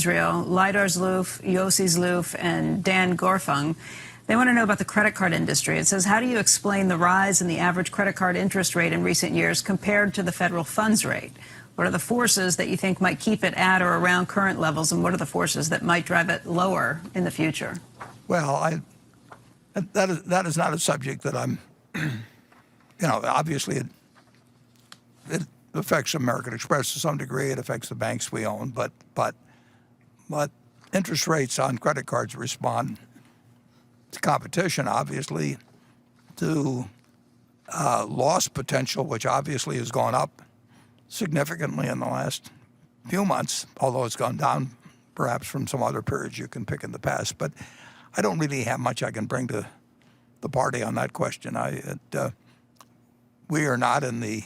Israel, Lidar Zloof, Yossi Zloof, and Dan Gorfung. They want to know about the credit card industry. It says, how do you explain the rise in the average credit card interest rate in recent years compared to the federal funds rate? What are the forces that you think might keep it at or around current levels, and what are the forces that might drive it lower in the future? Well, that is not a subject that I'm, obviously it affects American Express to some degree. It affects the banks we own, but interest rates on credit cards respond to competition, obviously, to loss potential, which obviously has gone up significantly in the last few months, although it's gone down perhaps from some other periods you can pick in the past. But I don't really have much I can bring to the party on that question. We are not in the,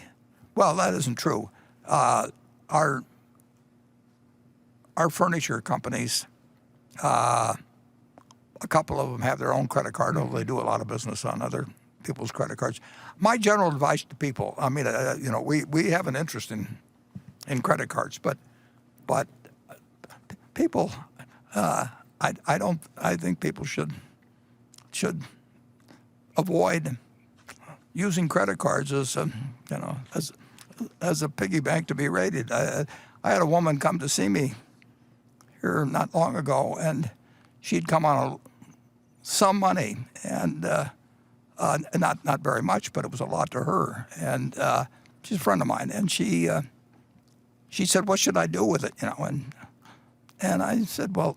well, that isn't true. Our furniture companies, a couple of them have their own credit card, although they do a lot of business on other people's credit cards. My general advice to people, I mean, we have an interest in credit cards, but people, I think people should avoid using credit cards as a piggy bank to be raided. I had a woman come to see me here not long ago, and she'd come on some money, and not very much, but it was a lot to her. And she's a friend of mine, and she said, "What should I do with it?" And I said, "Well,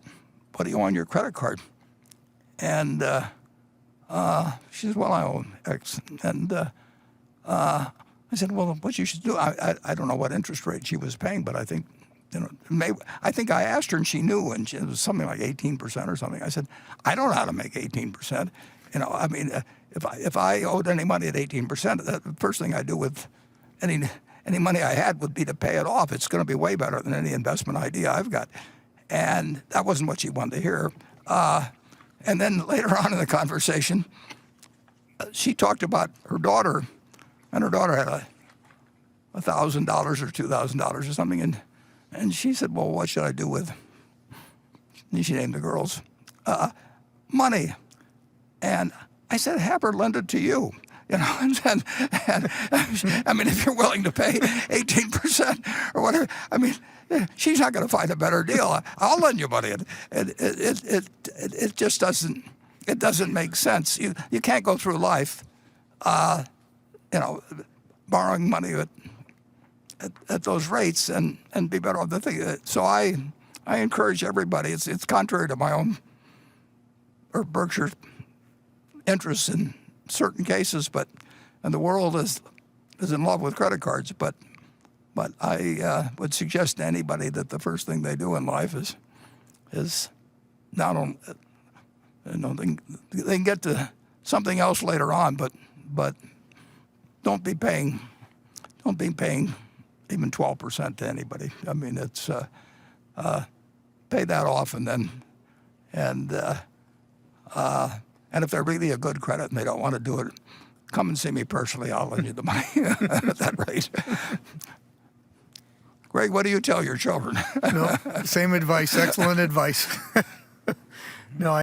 what do you owe on your credit card?" And she said, "Well, I owe X." And I said, "Well, what you should do," I don't know what interest rate she was paying, but I think, I think I asked her and she knew, and it was something like 18% or something. I said, "I don't know how to make 18%. I mean, if I owed any money at 18%, the first thing I do with any money I had would be to pay it off. It's going to be way better than any investment idea I've got." And that wasn't what she wanted to hear. And then later on in the conversation, she talked about her daughter, and her daughter had $1,000 or $2,000 or something, and she said, "Well, what should I do with?" And she named the girls money, and I said, "Have her lend it to you." And I mean, if you're willing to pay 18% or whatever, I mean, she's not going to find a better deal. I'll lend you money. It just doesn't make sense. You can't go through life, borrowing money at those rates and be better off. So I encourage everybody. It's contrary to my own or Berkshire's interests in certain cases, and the world is in love with credit cards. But I would suggest to anybody that the first thing they do in life is not only, they can get to something else later on, but don't be paying even 12% to anybody. I mean, it's pay that off, and if they're really a good credit and they don't want to do it, come and see me personally. I'll lend you the money at that rate. Greg, what do you tell your children? No, same advice. Excellent advice. No,